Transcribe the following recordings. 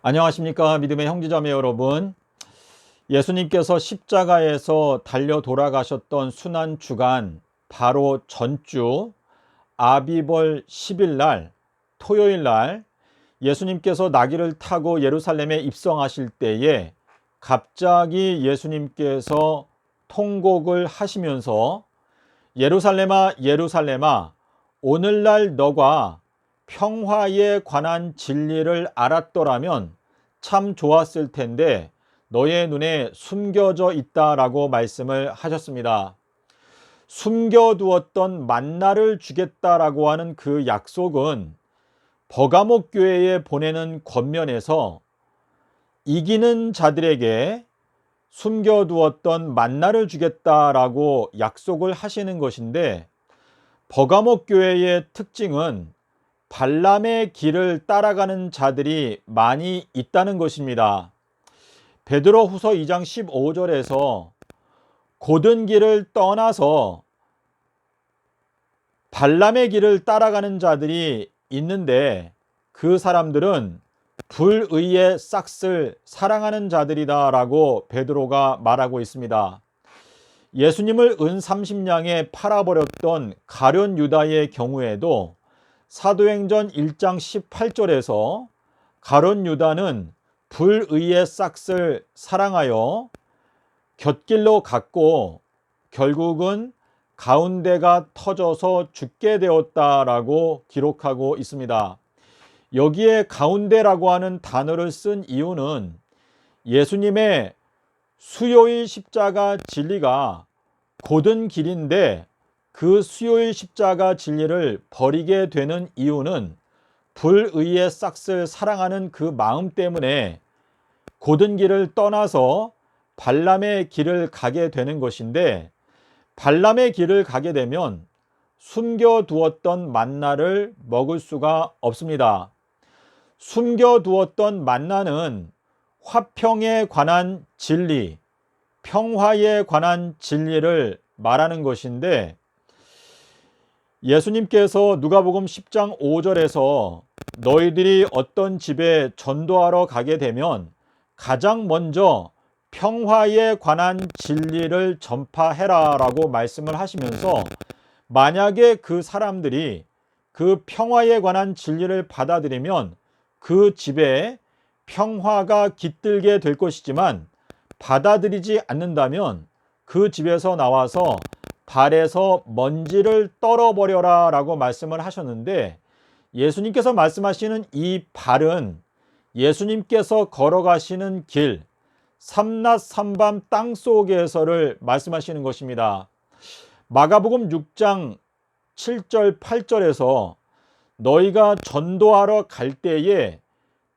안녕하십니까 믿음의 형제자매 여러분. 예수님께서 십자가에서 달려 돌아가셨던 순환주간 바로 전주 아비벌 10일 날 토요일 날 예수님께서 나귀를 타고 예루살렘에 입성하실 때에 갑자기 예수님께서 통곡을 하시면서 예루살렘아 예루살렘아 오늘날 너가 평화에 관한 진리를 알았더라면 참 좋았을 텐데 너의 눈에 숨겨져 있다라고 말씀을 하셨습니다. 숨겨두었던 만나를 주겠다라고 하는 그 약속은 버가목 교회에 보내는 권면에서 이기는 자들에게 숨겨두었던 만나를 주겠다라고 약속을 하시는 것인데, 버가목 교회의 특징은 발람의 길을 따라가는 자들이 많이 있다는 것입니다. 베드로후서 2장 15절에서 곧은 길을 떠나서 발람의 길을 따라가는 자들이 있는데 그 사람들은 불의의 싹을 사랑하는 자들이다 라고 베드로가 말하고 있습니다. 예수님을 은 30냥에 팔아버렸던 가룟 유다의 경우에도 사도행전 1장 18절에서 가룟 유다는 불의의 싹을 사랑하여 곁길로 갔고 결국은 가운데가 터져서 죽게 되었다라고 기록하고 있습니다. 여기에 가운데라고 하는 단어를 쓴 이유는 예수님의 수요일 십자가 진리가 곧은 길인데 그 수요일 십자가 진리를 버리게 되는 이유는 불의의 싹을 사랑하는 그 마음 때문에 곧은 길을 떠나서 발람의 길을 가게 되는 것인데, 발람의 길을 가게 되면 숨겨두었던 만나를 먹을 수가 없습니다. 숨겨두었던 만나는 화평에 관한 진리, 평화에 관한 진리를 말하는 것인데, 예수님께서 누가복음 10장 5절에서 너희들이 어떤 집에 전도하러 가게 되면 가장 먼저 평화에 관한 진리를 전파해라 라고 말씀을 하시면서, 만약에 그 사람들이 그 평화에 관한 진리를 받아들이면 그 집에 평화가 깃들게 될 것이지만, 받아들이지 않는다면 그 집에서 나와서 발에서 먼지를 떨어버려라 라고 말씀을 하셨는데, 예수님께서 말씀하시는 이 발은 예수님께서 걸어가시는 길, 삼낮 삼밤 땅속에서를 말씀하시는 것입니다. 마가복음 6장 7절 8절에서 너희가 전도하러 갈 때에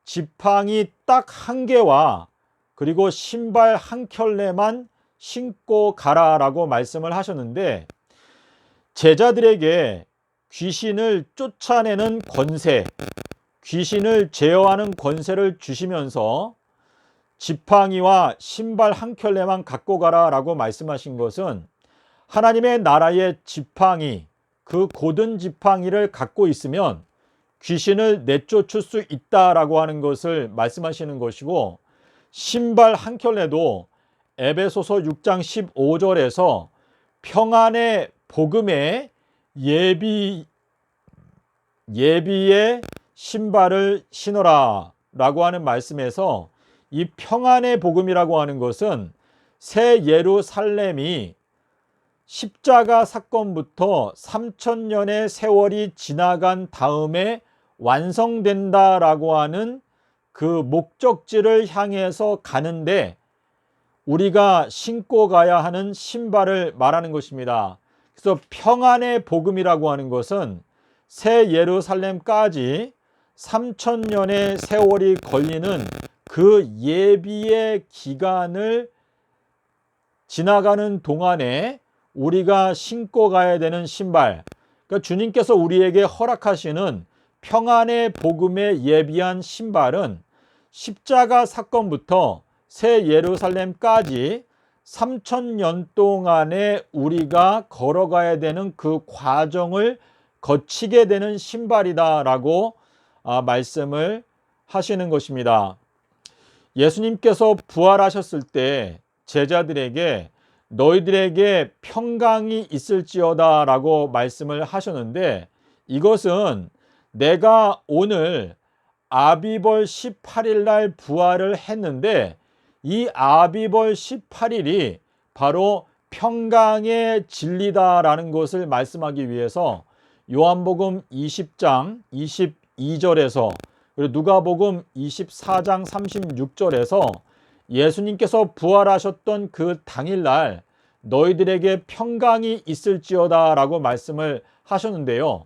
지팡이 딱 한 개와 그리고 신발 한 켤레만 신고 가라라고 말씀을 하셨는데, 제자들에게 귀신을 쫓아내는 권세, 귀신을 제어하는 권세를 주시면서 지팡이와 신발 한 켤레만 갖고 가라라고 말씀하신 것은 하나님의 나라의 지팡이, 그 곧은 지팡이를 갖고 있으면 귀신을 내쫓을 수 있다라고 하는 것을 말씀하시는 것이고, 신발 한 켤레도 에베소서 6장 15절에서 평안의 복음의 예비의 신발을 신어라 라고 하는 말씀에서, 이 평안의 복음이라고 하는 것은 새 예루살렘이 십자가 사건부터 3000년의 세월이 지나간 다음에 완성된다라고 하는 그 목적지를 향해서 가는데 우리가 신고 가야 하는 신발을 말하는 것입니다. 그래서 평안의 복음이라고 하는 것은 새 예루살렘까지 3000년의 세월이 걸리는 그 예비의 기간을 지나가는 동안에 우리가 신고 가야 되는 신발, 그러니까 주님께서 우리에게 허락하시는 평안의 복음에 예비한 신발은 십자가 사건부터 새 예루살렘까지 3000년 동안에 우리가 걸어가야 되는 그 과정을 거치게 되는 신발이다라고 말씀을 하시는 것입니다. 예수님께서 부활하셨을 때 제자들에게 너희들에게 평강이 있을지어다 라고 말씀을 하셨는데, 이것은 내가 오늘 아비벌 18일 날 부활을 했는데 이 아비벌 18일이 바로 평강의 진리다라는 것을 말씀하기 위해서 요한복음 20장 22절에서 그리고 누가복음 24장 36절에서 예수님께서 부활하셨던 그 당일날 너희들에게 평강이 있을지어다 라고 말씀을 하셨는데요.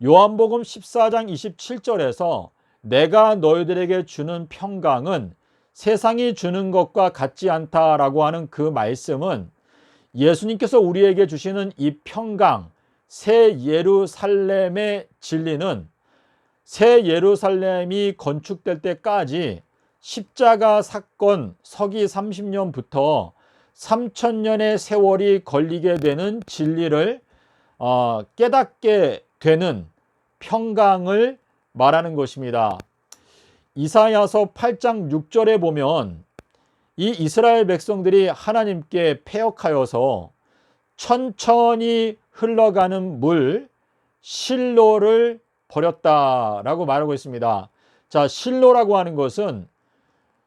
요한복음 14장 27절에서 내가 너희들에게 주는 평강은 세상이 주는 것과 같지 않다라고 하는 그 말씀은 예수님께서 우리에게 주시는 이 평강, 새 예루살렘의 진리는 새 예루살렘이 건축될 때까지 십자가 사건 서기 30년부터 3000년의 세월이 걸리게 되는 진리를 깨닫게 되는 평강을 말하는 것입니다. 이사야서 8장 6절에 보면 이 이스라엘 백성들이 하나님께 패역하여서 천천히 흘러가는 물 실로를 버렸다라고 말하고 있습니다. 자, 실로라고 하는 것은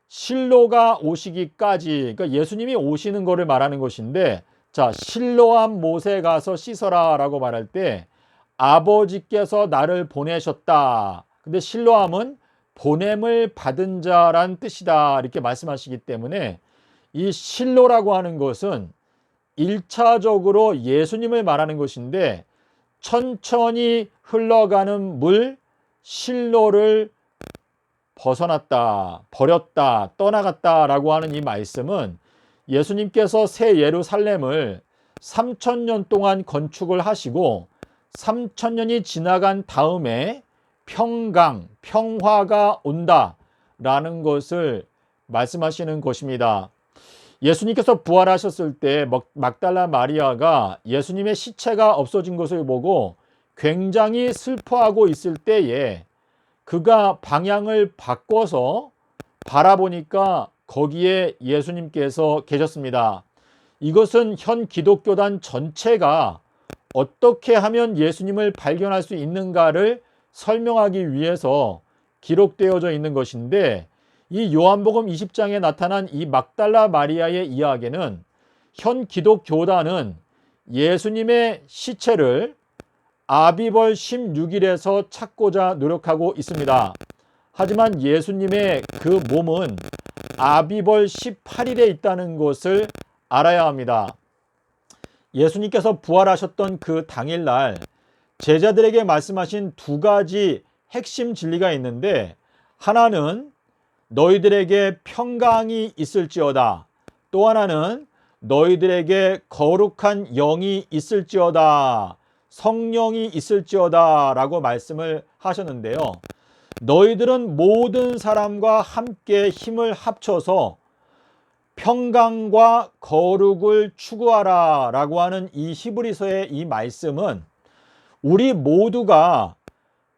실로가 오시기까지, 그러니까 예수님이 오시는 것을 말하는 것인데, 자, 실로암 못에 가서 씻어라 라고 말할 때 아버지께서 나를 보내셨다. 근데 실로암은 보냄을 받은 자란 뜻이다 이렇게 말씀하시기 때문에 이 실로라고 하는 것은 1차적으로 예수님을 말하는 것인데, 천천히 흘러가는 물 실로를 벗어났다, 버렸다, 떠나갔다 라고 하는 이 말씀은 예수님께서 새 예루살렘을 3000년 동안 건축을 하시고 3000년이 지나간 다음에 평강, 평화가 온다라는 것을 말씀하시는 것입니다. 예수님께서 부활하셨을 때 막달라 마리아가 예수님의 시체가 없어진 것을 보고 굉장히 슬퍼하고 있을 때에 그가 방향을 바꿔서 바라보니까 거기에 예수님께서 계셨습니다. 이것은 현 기독교단 전체가 어떻게 하면 예수님을 발견할 수 있는가를 설명하기 위해서 기록되어져 있는 것인데, 이 요한복음 20장에 나타난 이 막달라 마리아의 이야기는 현 기독교단은 예수님의 시체를 아비벌 16일에서 찾고자 노력하고 있습니다. 하지만 예수님의 그 몸은 아비벌 18일에 있다는 것을 알아야 합니다. 예수님께서 부활하셨던 그 당일날 제자들에게 말씀하신 두 가지 핵심 진리가 있는데, 하나는 너희들에게 평강이 있을지어다, 또 하나는 너희들에게 거룩한 영이 있을지어다, 성령이 있을지어다 라고 말씀을 하셨는데요. 너희들은 모든 사람과 함께 힘을 합쳐서 평강과 거룩을 추구하라 라고 하는 이 히브리서의 이 말씀은 우리 모두가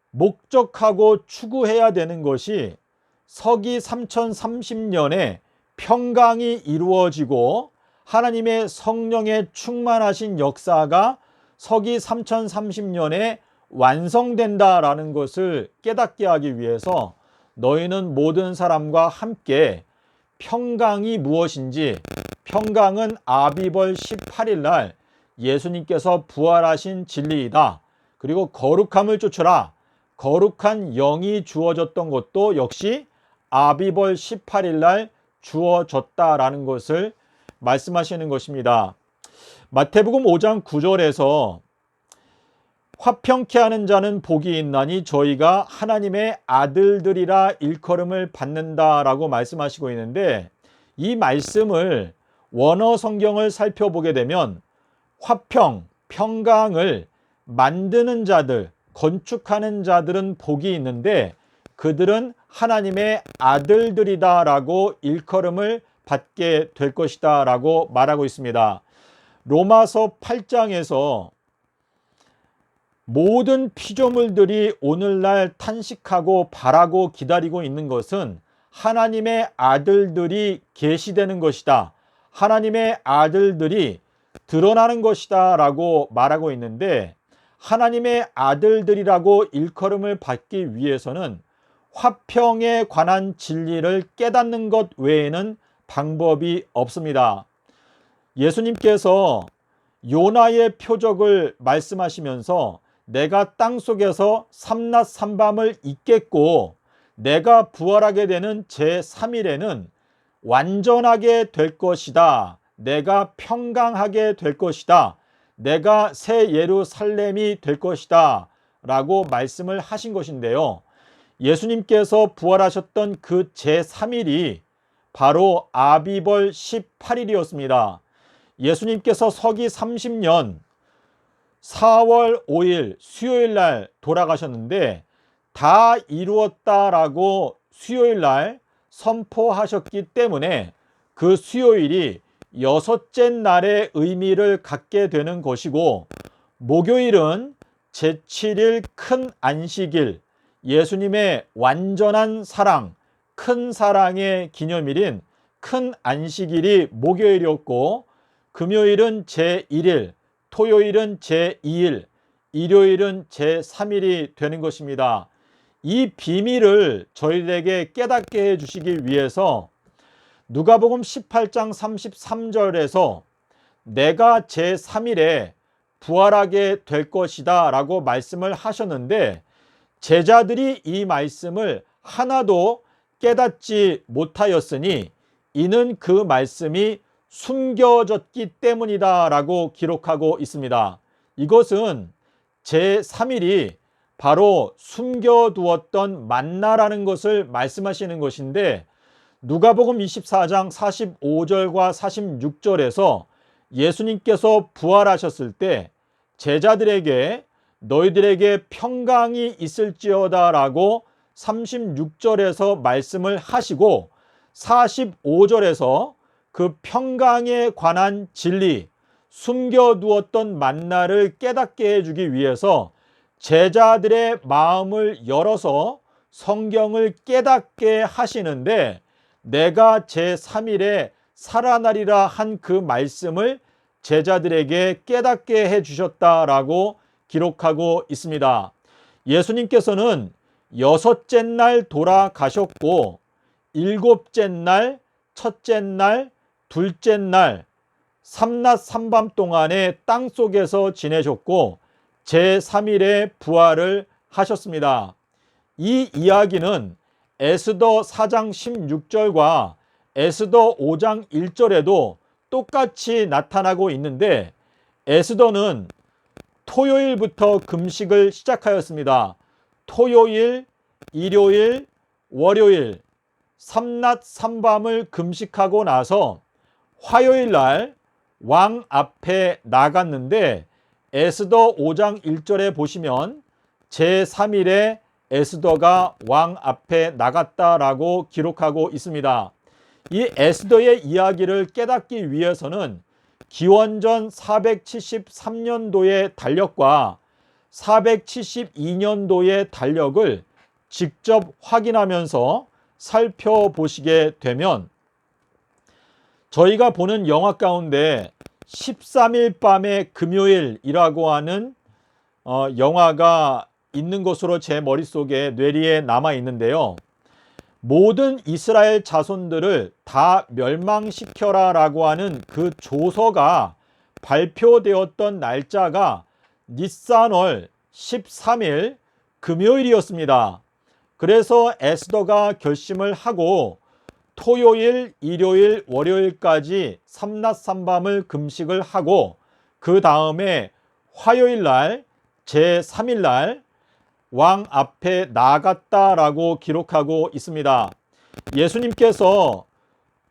목적하고 추구해야 되는 것이 서기 3030년에 평강이 이루어지고 하나님의 성령에 충만하신 역사가 서기 3030년에 완성된다라는 것을 깨닫게 하기 위해서 너희는 모든 사람과 함께 평강이 무엇인지, 평강은 아비벌 18일 날 예수님께서 부활하신 진리이다. 그리고 거룩함을 쫓으라. 거룩한 영이 주어졌던 것도 역시 아비벌 18일 날 주어졌다라는 것을 말씀하시는 것입니다. 마태복음 5장 9절에서 화평케 하는 자는 복이 있나니 저희가 하나님의 아들들이라 일컬음을 받는다라고 말씀하시고 있는데, 이 말씀을 원어 성경을 살펴보게 되면 화평, 평강을 만드는 자들, 건축하는 자들은 복이 있는데 그들은 하나님의 아들들이다라고 일컬음을 받게 될 것이다 라고 말하고 있습니다. 로마서 8장에서 모든 피조물들이 오늘날 탄식하고 바라고 기다리고 있는 것은 하나님의 아들들이 계시되는 것이다. 하나님의 아들들이 드러나는 것이다 라고 말하고 있는데, 하나님의 아들들이라고 일컬음을 받기 위해서는 화평에 관한 진리를 깨닫는 것 외에는 방법이 없습니다. 예수님께서 요나의 표적을 말씀하시면서 내가 땅속에서 삼낮 삼밤을 있겠고 내가 부활하게 되는 제3일에는 완전하게 될 것이다. 내가 평강하게 될 것이다. 내가 새 예루살렘이 될 것이다. 라고 말씀을 하신 것인데요. 예수님께서 부활하셨던 그 제3일이 바로 아비벌 18일이었습니다. 예수님께서 서기 30년 4월 5일 수요일 날 돌아가셨는데 다 이루었다라고 수요일 날 선포하셨기 때문에 그 수요일이 여섯째 날의 의미를 갖게 되는 것이고, 목요일은 제7일 큰 안식일, 예수님의 완전한 사랑, 큰 사랑의 기념일인 큰 안식일이 목요일이었고, 금요일은 제1일, 토요일은 제2일, 일요일은 제3일이 되는 것입니다. 이 비밀을 저희들에게 깨닫게 해주시기 위해서 누가복음 18장 33절에서 내가 제3일에 부활하게 될 것이다 라고 말씀을 하셨는데, 제자들이 이 말씀을 하나도 깨닫지 못하였으니 이는 그 말씀이 숨겨졌기 때문이다 라고 기록하고 있습니다. 이것은 제3일이 바로 숨겨두었던 만나라는 것을 말씀하시는 것인데, 누가복음 24장 45절과 46절에서 예수님께서 부활하셨을 때 제자들에게 너희들에게 평강이 있을지어다 라고 36절에서 말씀을 하시고, 45절에서 그 평강에 관한 진리, 숨겨두었던 만나를 깨닫게 해주기 위해서 제자들의 마음을 열어서 성경을 깨닫게 하시는데, 내가 제3일에 살아나리라 한 그 말씀을 제자들에게 깨닫게 해주셨다라고 기록하고 있습니다. 예수님께서는 여섯째 날 돌아가셨고, 일곱째 날, 첫째 날, 둘째 날, 삼낮 삼밤 동안에 땅속에서 지내셨고 제3일에 부활을 하셨습니다. 이 이야기는 에스더 4장 16절과 에스더 5장 1절에도 똑같이 나타나고 있는데, 에스더는 토요일부터 금식을 시작하였습니다. 토요일, 일요일, 월요일 삼낮 삼밤을 금식하고 나서 화요일 날 왕 앞에 나갔는데, 에스더 5장 1절에 보시면 제3일에 에스더가 왕 앞에 나갔다라고 기록하고 있습니다. 이 에스더의 이야기를 깨닫기 위해서는 기원전 473년도의 달력과 472년도의 달력을 직접 확인하면서 살펴보시게 되면, 저희가 보는 영화 가운데 13일 밤의 금요일이라고 하는 영화가 있는 것으로 제 머릿속에 뇌리에 남아 있는데요. 모든 이스라엘 자손들을 다 멸망시켜라 라고 하는 그 조서가 발표되었던 날짜가 니산월 13일 금요일이었습니다. 그래서 에스더가 결심을 하고 토요일, 일요일, 월요일까지 삼낮 삼밤을 금식을 하고, 그 다음에 화요일 날 제3일 날 왕 앞에 나갔다라고 기록하고 있습니다. 예수님께서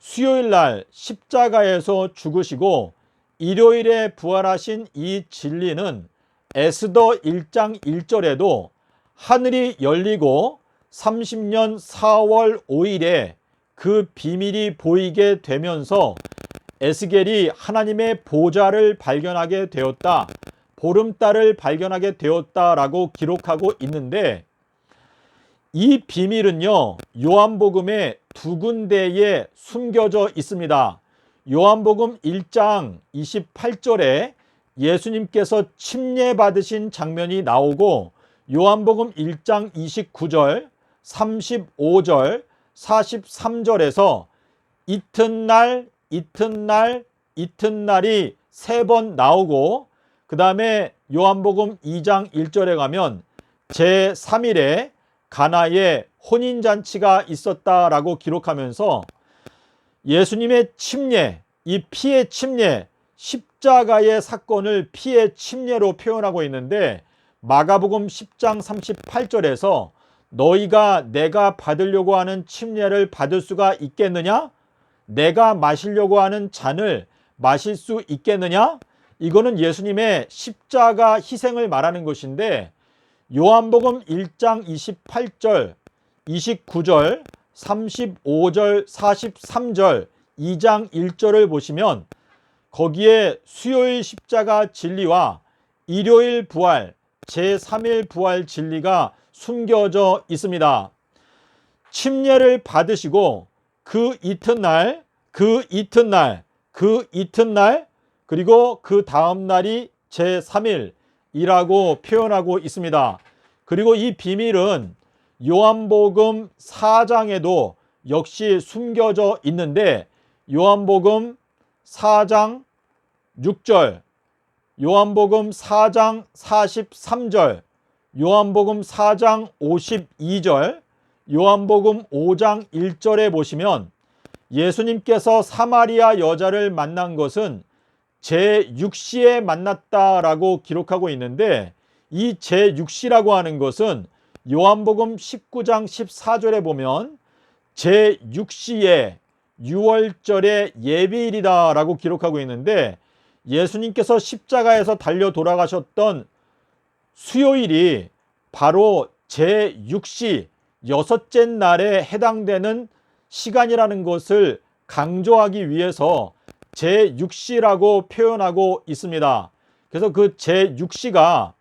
수요일 날 십자가에서 죽으시고 일요일에 부활하신 이 진리는 에스더 1장 1절에도 하늘이 열리고 30년 4월 5일에 그 비밀이 보이게 되면서 에스겔이 하나님의 보좌를 발견하게 되었다, 보름달을 발견하게 되었다라고 기록하고 있는데, 이 비밀은요, 요한복음의 두 군데에 숨겨져 있습니다. 요한복음 1장 28절에 예수님께서 침례 받으신 장면이 나오고, 요한복음 1장 29절, 35절, 43절에서 이튿날, 이튿날, 이튿날이 3번 나오고, 그 다음에 요한복음 2장 1절에 가면 제3일에 가나에 혼인잔치가 있었다라고 기록하면서 예수님의 침례, 이 피의 침례, 십자가의 사건을 피의 침례로 표현하고 있는데, 마가복음 10장 38절에서 너희가 내가 받으려고 하는 침례를 받을 수가 있겠느냐? 내가 마시려고 하는 잔을 마실 수 있겠느냐? 이거는 예수님의 십자가 희생을 말하는 것인데, 요한복음 1장 28절, 29절, 35절, 43절, 2장 1절을 보시면 거기에 수요일 십자가 진리와 일요일 부활, 제3일 부활 진리가 숨겨져 있습니다. 침례를 받으시고 그 이튿날, 그 이튿날, 그 이튿날, 그리고 그 다음 날이 제3일이라고 표현하고 있습니다. 그리고 이 비밀은 요한복음 4장에도 역시 숨겨져 있는데, 요한복음 4장 6절, 요한복음 4장 43절, 요한복음 4장 52절, 요한복음 5장 1절에 보시면 예수님께서 사마리아 여자를 만난 것은 제6시에 만났다라고 기록하고 있는데, 이 제6시라고 하는 것은 요한복음 19장 14절에 보면 제6시에 6월절의 예비일이다라고 기록하고 있는데, 예수님께서 십자가에서 달려 돌아가셨던 수요일이 바로 제6시 6째 날에 해당되는 시간이라는 것을 강조하기 위해서 제6시라고 표현하고 있습니다. 그래서 그 제6시가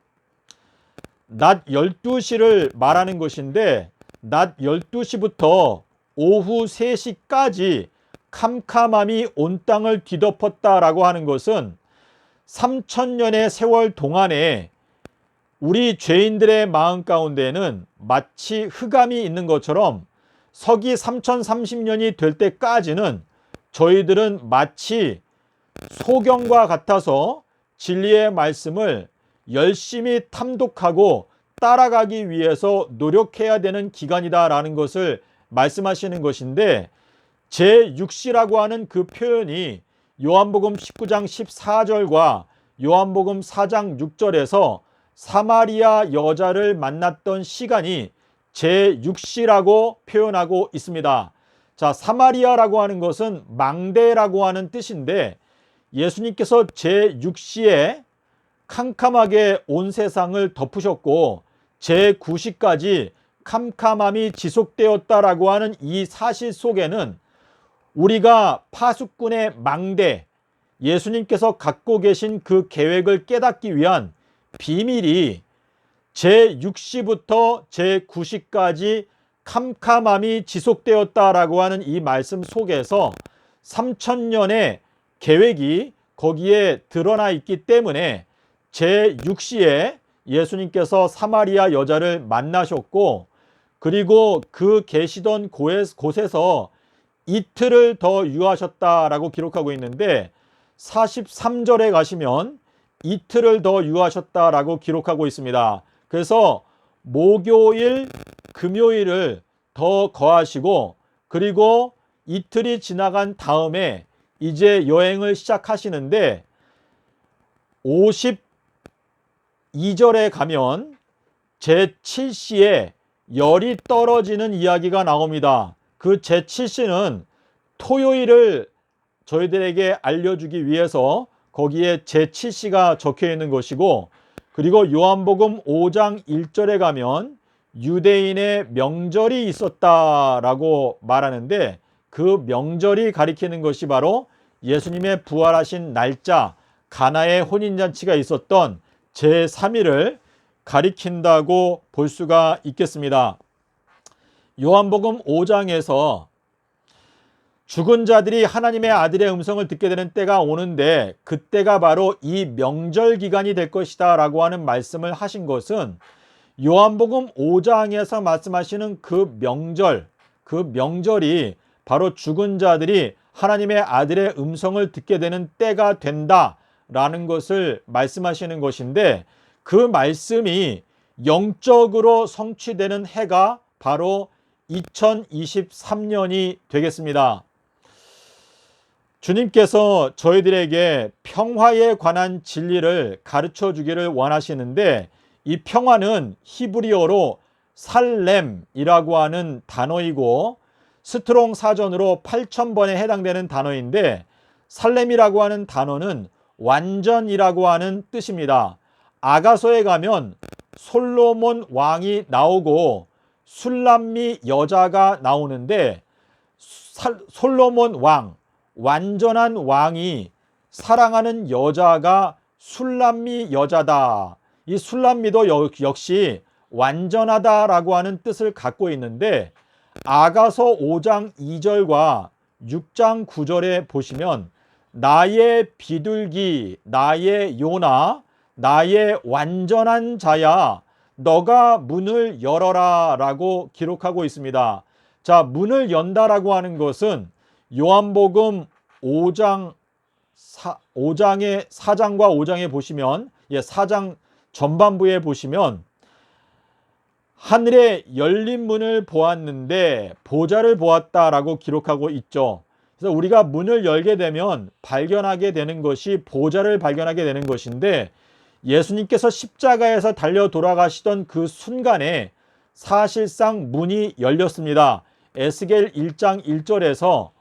낮 12시를 말하는 것인데, 낮 12시부터 오후 3시까지 캄캄함이 온 땅을 뒤덮었다라고 하는 것은 3000년의 세월 동안에 우리 죄인들의 마음 가운데는 마치 흑암이 있는 것처럼 서기 3030년이 될 때까지는 저희들은 마치 소경과 같아서 진리의 말씀을 열심히 탐독하고 따라가기 위해서 노력해야 되는 기간이다라는 것을 말씀하시는 것인데, 제6시라고 하는 그 표현이 요한복음 19장 14절과 요한복음 4장 6절에서 사마리아 여자를 만났던 시간이 제6시라고 표현하고 있습니다. 자, 사마리아라고 하는 것은 망대라고 하는 뜻인데, 예수님께서 제6시에 캄캄하게 온 세상을 덮으셨고 제9시까지 캄캄함이 지속되었다라고 하는 이 사실 속에는 우리가 파수꾼의 망대, 예수님께서 갖고 계신 그 계획을 깨닫기 위한 비밀이 제6시부터 제9시까지 캄캄함이 지속되었다라고 하는 이 말씀 속에서 3000년의 계획이 거기에 드러나 있기 때문에 제6시에 예수님께서 사마리아 여자를 만나셨고, 그리고 그 계시던 곳에서 이틀을 더 유하셨다라고 기록하고 있는데, 43절에 가시면 이틀을 더 유하셨다라고 기록하고 있습니다. 그래서 목요일, 금요일을 더 거하시고, 그리고 이틀이 지나간 다음에 이제 여행을 시작하시는데, 52절에 가면 제7시에 열이 떨어지는 이야기가 나옵니다. 그 제7시는 토요일을 저희들에게 알려주기 위해서 거기에 제7시가 적혀 있는 것이고, 그리고 요한복음 5장 1절에 가면 유대인의 명절이 있었다라고 말하는데, 그 명절이 가리키는 것이 바로 예수님의 부활하신 날짜, 가나의 혼인잔치가 있었던 제3일을 가리킨다고 볼 수가 있겠습니다. 요한복음 5장에서 죽은 자들이 하나님의 아들의 음성을 듣게 되는 때가 오는데 그때가 바로 이 명절 기간이 될 것이다 라고 하는 말씀을 하신 것은 요한복음 5장에서 말씀하시는 그 명절이 바로 죽은 자들이 하나님의 아들의 음성을 듣게 되는 때가 된다라는 것을 말씀하시는 것인데, 그 말씀이 영적으로 성취되는 해가 바로 2023년이 되겠습니다. 주님께서 저희들에게 평화에 관한 진리를 가르쳐 주기를 원하시는데, 이 평화는 히브리어로 살렘이라고 하는 단어이고 스트롱 사전으로 8,000번에 해당되는 단어인데, 살렘이라고 하는 단어는 완전이라고 하는 뜻입니다. 아가서에 가면 솔로몬 왕이 나오고 술람미 여자가 나오는데, 솔로몬 왕, 완전한 왕이 사랑하는 여자가 술람미 여자다. 이 술람미도 역시 완전하다라고 하는 뜻을 갖고 있는데, 아가서 5장 2절과 6장 9절에 보시면 나의 비둘기, 나의 요나, 나의 완전한 자야, 너가 문을 열어라 라고 기록하고 있습니다. 자, 문을 연다라고 하는 것은 요한복음 5장의 4장과 5장에 보시면, 4장 전반부에 보시면 하늘에 열린 문을 보았는데 보좌를 보았다라고 기록하고 있죠. 그래서 우리가 문을 열게 되면 발견하게 되는 것이 보좌를 발견하게 되는 것인데, 예수님께서 십자가에서 달려 돌아가시던 그 순간에 사실상 문이 열렸습니다. 에스겔 1장 1절에서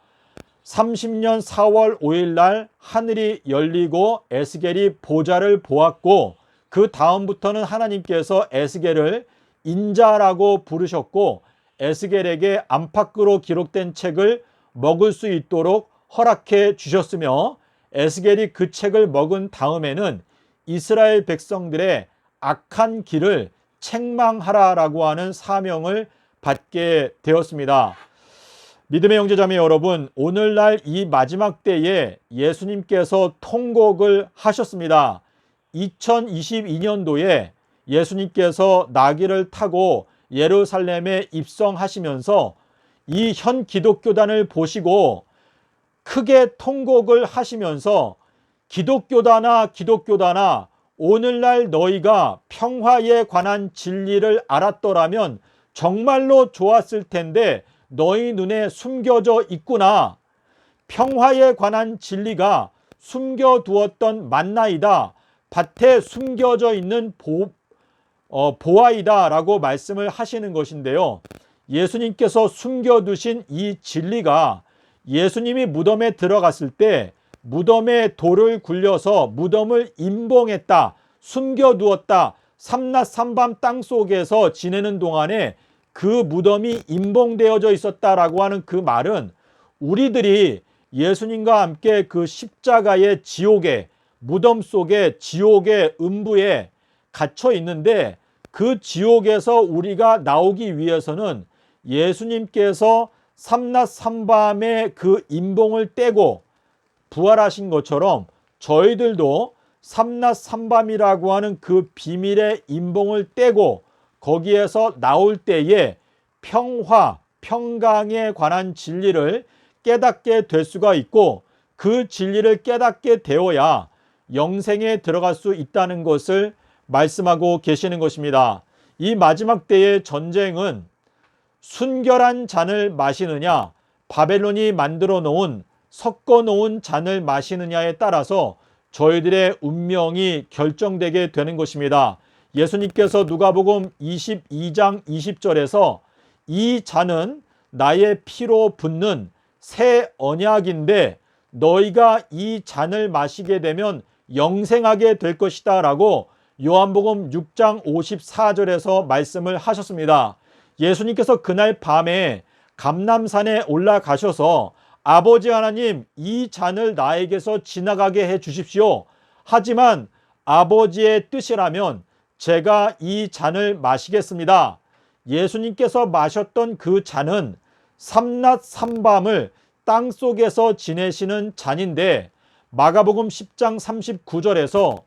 30년 4월 5일 날 하늘이 열리고 에스겔이 보좌를 보았고, 그 다음부터는 하나님께서 에스겔을 인자라고 부르셨고 에스겔에게 안팎으로 기록된 책을 먹을 수 있도록 허락해 주셨으며, 에스겔이 그 책을 먹은 다음에는 이스라엘 백성들의 악한 길을 책망하라라고 하는 사명을 받게 되었습니다. 믿음의 형제자매 여러분, 오늘날 이 마지막 때에 예수님께서 통곡을 하셨습니다. 2022년도에 예수님께서 나귀를 타고 예루살렘에 입성하시면서 이 현 기독교단을 보시고 크게 통곡을 하시면서, 기독교단아 오늘날 너희가 평화에 관한 진리를 알았더라면 정말로 좋았을 텐데 너희 눈에 숨겨져 있구나. 평화에 관한 진리가 숨겨두었던 만나이다. 밭에 숨겨져 있는 보아이다 라고 말씀을 하시는 것인데요. 예수님께서 숨겨두신 이 진리가 예수님이 무덤에 들어갔을 때 무덤에 돌을 굴려서 무덤을 임봉했다, 숨겨두었다, 삼낮 삼밤 땅속에서 지내는 동안에 그 무덤이 임봉되어져 있었다라고 하는 그 말은, 우리들이 예수님과 함께 그 십자가의 지옥에, 무덤 속에 지옥의 음부에 갇혀 있는데, 그 지옥에서 우리가 나오기 위해서는 예수님께서 삼낮 삼밤의 그 임봉을 떼고 부활하신 것처럼 저희들도 삼낮 삼밤이라고 하는 그 비밀의 임봉을 떼고 거기에서 나올 때에 평화, 평강에 관한 진리를 깨닫게 될 수가 있고, 그 진리를 깨닫게 되어야 영생에 들어갈 수 있다는 것을 말씀하고 계시는 것입니다. 이 마지막 때의 전쟁은 순결한 잔을 마시느냐, 바벨론이 만들어 놓은, 섞어 놓은 잔을 마시느냐에 따라서 저희들의 운명이 결정되게 되는 것입니다. 예수님께서 누가복음 22장 20절에서 이 잔은 나의 피로 붓는 새 언약인데 너희가 이 잔을 마시게 되면 영생하게 될 것이다 라고 요한복음 6장 54절에서 말씀을 하셨습니다. 예수님께서 그날 밤에 감람산에 올라가셔서 아버지 하나님, 이 잔을 나에게서 지나가게 해 주십시오. 하지만 아버지의 뜻이라면 제가 이 잔을 마시겠습니다. 예수님께서 마셨던 그 잔은 삼낮 삼밤을 땅속에서 지내시는 잔인데, 마가복음 10장 39절에서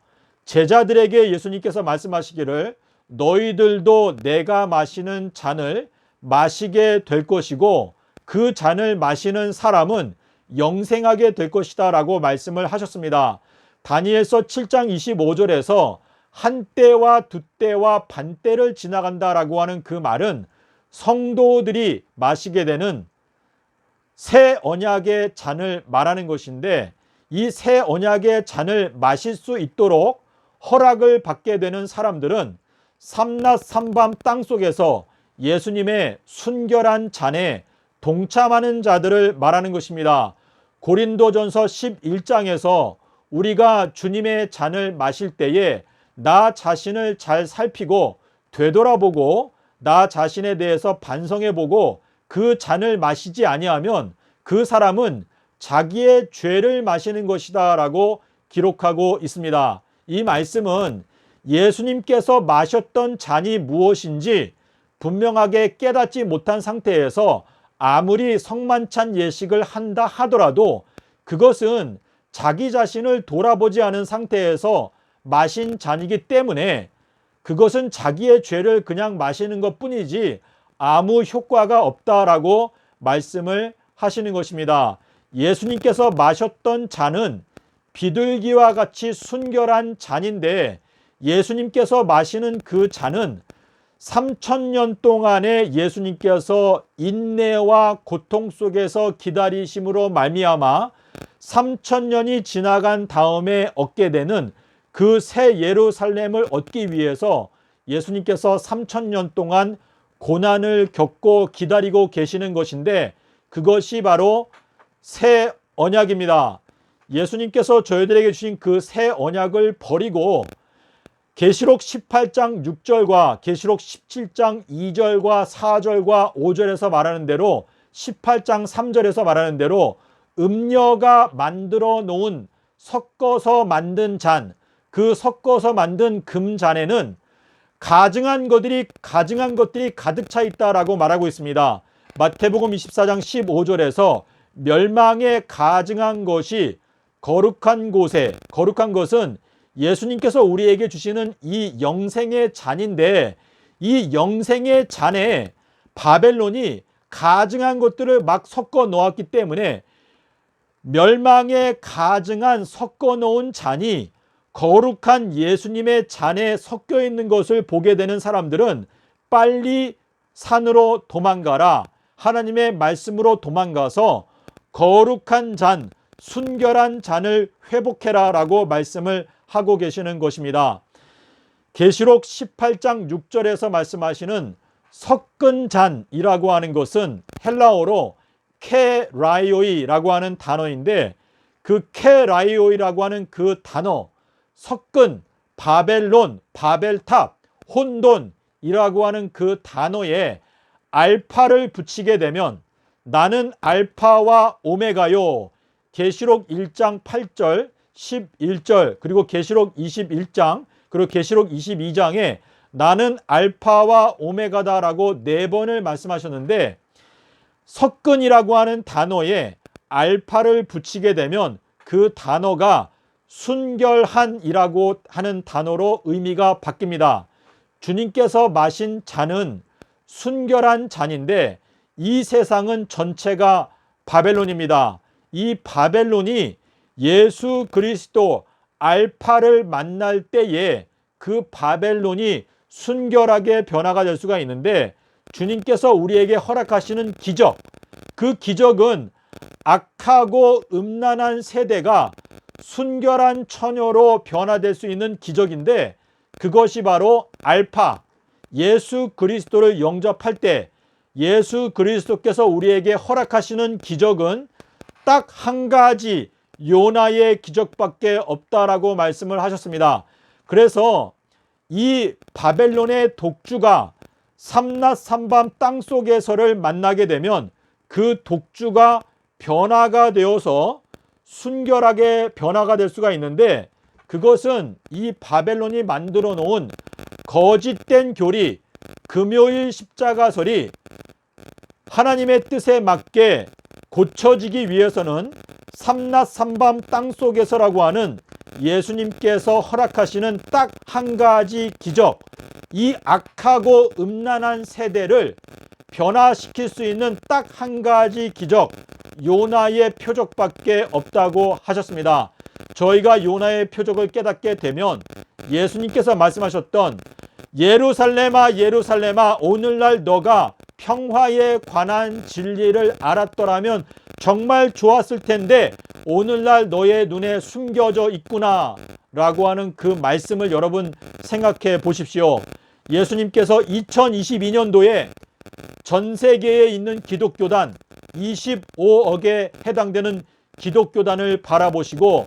제자들에게 예수님께서 말씀하시기를 너희들도 내가 마시는 잔을 마시게 될 것이고 그 잔을 마시는 사람은 영생하게 될 것이다 라고 말씀을 하셨습니다. 다니엘서 7장 25절에서 한 때와 두 때와 반 때를 지나간다 라고 하는 그 말은 성도들이 마시게 되는 새 언약의 잔을 말하는 것인데, 이 새 언약의 잔을 마실 수 있도록 허락을 받게 되는 사람들은 삼낮 삼밤 땅속에서 예수님의 순결한 잔에 동참하는 자들을 말하는 것입니다. 고린도전서 11장에서 우리가 주님의 잔을 마실 때에 나 자신을 잘 살피고 되돌아보고 나 자신에 대해서 반성해보고 그 잔을 마시지 아니하면 그 사람은 자기의 죄를 마시는 것이다 라고 기록하고 있습니다. 이 말씀은 예수님께서 마셨던 잔이 무엇인지 분명하게 깨닫지 못한 상태에서 아무리 성만찬 예식을 한다 하더라도 그것은 자기 자신을 돌아보지 않은 상태에서 마신 잔이기 때문에 그것은 자기의 죄를 그냥 마시는 것 뿐이지 아무 효과가 없다라고 말씀을 하시는 것입니다. 예수님께서 마셨던 잔은 비둘기와 같이 순결한 잔인데, 예수님께서 마시는 그 잔은 3000년 동안에 예수님께서 인내와 고통 속에서 기다리심으로 말미암아 3000년이 지나간 다음에 얻게 되는 그 새 예루살렘을 얻기 위해서 예수님께서 3000년 동안 고난을 겪고 기다리고 계시는 것인데, 그것이 바로 새 언약입니다. 예수님께서 저희들에게 주신 그 새 언약을 버리고 계시록 18장 6절과 계시록 17장 2절과 4절과 5절에서 말하는 대로, 18장 3절에서 말하는 대로 음녀가 만들어 놓은 섞어서 만든 잔, 그 섞어서 만든 금잔에는 가증한 것들이 가득 차 있다라고 말하고 있습니다. 마태복음 24장 15절에서 멸망에 가증한 것이 거룩한 곳에, 거룩한 것은 예수님께서 우리에게 주시는 이 영생의 잔인데, 이 영생의 잔에 바벨론이 가증한 것들을 막 섞어 놓았기 때문에 멸망에 가증한 섞어 놓은 잔이 거룩한 예수님의 잔에 섞여 있는 것을 보게 되는 사람들은 빨리 산으로 도망가라, 하나님의 말씀으로 도망가서 거룩한 잔, 순결한 잔을 회복해라 라고 말씀을 하고 계시는 것입니다. 계시록 18장 6절에서 말씀하시는 섞은 잔이라고 하는 것은 헬라어로 케라이오이라고 하는 단어인데, 그 케라이오이라고 하는 그 단어, 섞은, 바벨론, 바벨탑, 혼돈이라고 하는 그 단어에 알파를 붙이게 되면 나는 알파와 오메가요. 계시록 1장 8절, 11절, 그리고 계시록 21장, 그리고 계시록 22장에 나는 알파와 오메가다라고 4번을 말씀하셨는데, 섞은이라고 하는 단어에 알파를 붙이게 되면 그 단어가 순결한이라고 하는 단어로 의미가 바뀝니다. 주님께서 마신 잔은 순결한 잔인데 이 세상은 전체가 바벨론입니다. 이 바벨론이 예수 그리스도 알파를 만날 때에 그 바벨론이 순결하게 변화가 될 수가 있는데, 주님께서 우리에게 허락하시는 기적, 그 기적은 악하고 음란한 세대가 순결한 처녀로 변화될 수 있는 기적인데, 그것이 바로 알파, 예수 그리스도를 영접할 때 예수 그리스도께서 우리에게 허락하시는 기적은 딱 한 가지, 요나의 기적밖에 없다라고 말씀을 하셨습니다. 그래서 이 바벨론의 독주가 삼낮 삼밤 땅속에서를 만나게 되면 그 독주가 변화가 되어서 순결하게 변화가 될 수가 있는데, 그것은 이 바벨론이 만들어 놓은 거짓된 교리, 금요일 십자가설이 하나님의 뜻에 맞게 고쳐지기 위해서는 삼낮 삼밤 땅속에서라고 하는 예수님께서 허락하시는 딱 한 가지 기적, 이 악하고 음란한 세대를 변화시킬 수 있는 딱 한 가지 기적, 요나의 표적밖에 없다고 하셨습니다. 저희가 요나의 표적을 깨닫게 되면 예수님께서 말씀하셨던 예루살렘아 예루살렘아 오늘날 너가 평화에 관한 진리를 알았더라면 정말 좋았을 텐데 오늘날 너의 눈에 숨겨져 있구나 라고 하는 그 말씀을 여러분 생각해 보십시오. 예수님께서 2022년도에 전 세계에 있는 기독교단 25억에 해당되는 기독교단을 바라보시고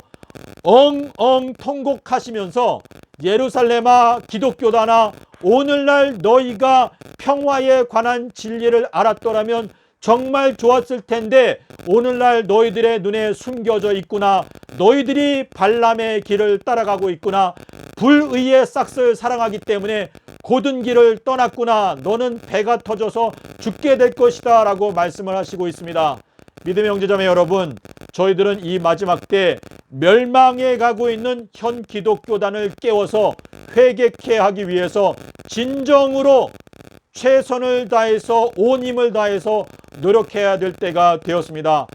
엉엉 통곡하시면서 예루살렘아 기독교단아 오늘날 너희가 평화에 관한 진리를 알았더라면 정말 좋았을 텐데 오늘날 너희들의 눈에 숨겨져 있구나. 너희들이 발람의 길을 따라가고 있구나. 불의의 싹을 사랑하기 때문에 곧은 길을 떠났구나. 너는 배가 터져서 죽게 될 것이다 라고 말씀을 하시고 있습니다. 믿음의 형제자매 여러분, 저희들은 이 마지막 때 멸망해 가고 있는 현 기독교단을 깨워서 회개케 하기 위해서 진정으로 최선을 다해서 온 힘을 다해서 노력해야 될 때가 되었습니다.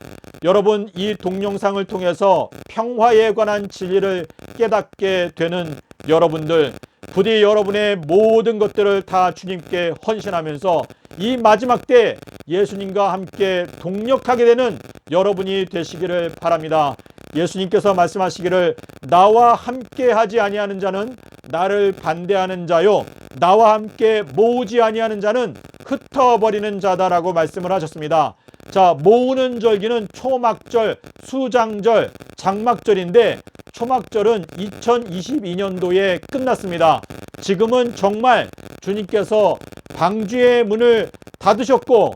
여러분, 이 동영상을 통해서 평화에 관한 진리를 깨닫게 되는 여러분들, 부디 여러분의 모든 것들을 다 주님께 헌신하면서 이 마지막 때 예수님과 함께 동력하게 되는 여러분이 되시기를 바랍니다. 예수님께서 말씀하시기를 나와 함께 하지 아니하는 자는 나를 반대하는 자요 나와 함께 모으지 아니하는 자는 흩어버리는 자다라고 말씀을 하셨습니다. 자, 모으는 절기는 초막절, 수장절, 장막절인데 초막절은 2022년도에 끝났습니다. 지금은 정말 주님께서 방주의 문을 닫으셨고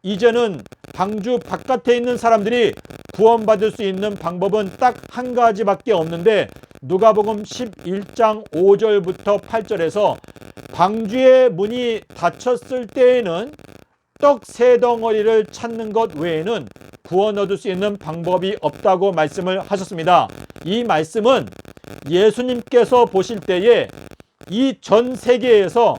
이제는 방주 바깥에 있는 사람들이 구원받을 수 있는 방법은 딱 한 가지밖에 없는데 누가복음 11장 5절부터 8절에서 방주의 문이 닫혔을 때에는 떡 세 덩어리를 찾는 것 외에는 구원 얻을 수 있는 방법이 없다고 말씀을 하셨습니다. 이 말씀은 예수님께서 보실 때에 이 전 세계에서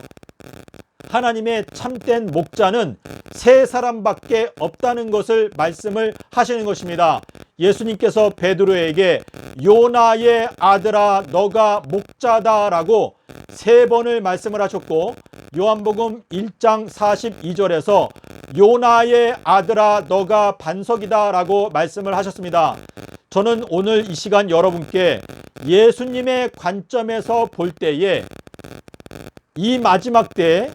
하나님의 참된 목자는 세 사람밖에 없다는 것을 말씀을 하시는 것입니다. 예수님께서 베드로에게 요나의 아들아 너가 목자다라고 세 번을 말씀을 하셨고 요한복음 1장 42절에서 요나의 아들아 너가 반석이다라고 말씀을 하셨습니다. 저는 오늘 이 시간 여러분께 예수님의 관점에서 볼 때에 이 마지막 때에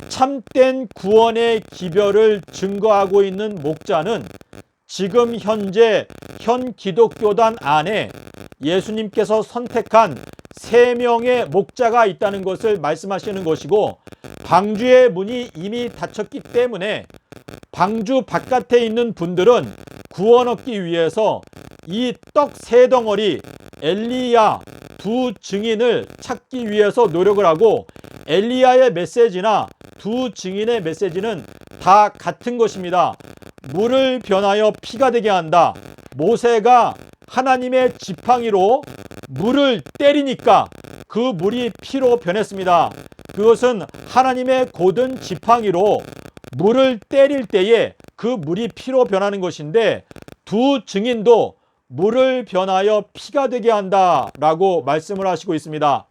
참된 구원의 기별을 증거하고 있는 목자는 지금 현재 현 기독교단 안에 예수님께서 선택한 3명의 목자가 있다는 것을 말씀하시는 것이고 방주의 문이 이미 닫혔기 때문에 방주 바깥에 있는 분들은 구원 얻기 위해서 이 떡 세 덩어리 엘리야 두 증인을 찾기 위해서 노력을 하고 엘리야의 메시지나 두 증인의 메시지는 다 같은 것입니다. 물을 변하여 피가 되게 한다. 모세가 하나님의 지팡이로 물을 때리니까 그 물이 피로 변했습니다. 그것은 하나님의 곧은 지팡이로 물을 때릴 때에 그 물이 피로 변하는 것인데 두 증인도 물을 변하여 피가 되게 한다라고 말씀을 하시고 있습니다.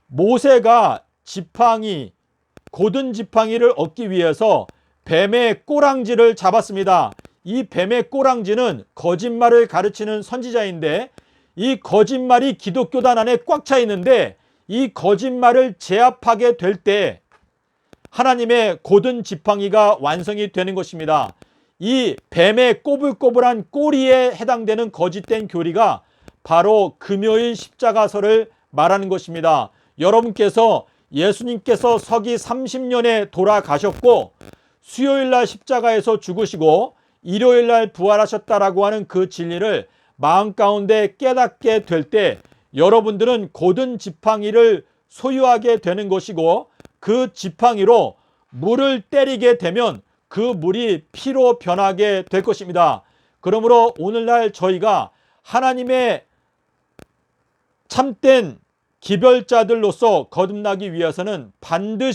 모세가 지팡이, 곧은 지팡이를 얻기 위해서 뱀의 꼬랑지를 잡았습니다. 이 뱀의 꼬랑지는 거짓말을 가르치는 선지자인데 이 거짓말이 기독교단 안에 꽉 차 있는데 이 거짓말을 제압하게 될 때 하나님의 곧은 지팡이가 완성이 되는 것입니다. 이 뱀의 꼬불꼬불한 꼬리에 해당되는 거짓된 교리가 바로 금요일 십자가설을 말하는 것입니다. 여러분께서 예수님께서 서기 30년에 돌아가셨고 수요일날 십자가에서 죽으시고 일요일날 부활하셨다라고 하는 그 진리를 마음 가운데 깨닫게 될 때 여러분들은 곧은 지팡이를 소유하게 되는 것이고 그 지팡이로 물을 때리게 되면 그 물이 피로 변하게 될 것입니다. 그러므로 오늘날 저희가 하나님의 참된 기별자들로서 거듭나기 위해서는 반드시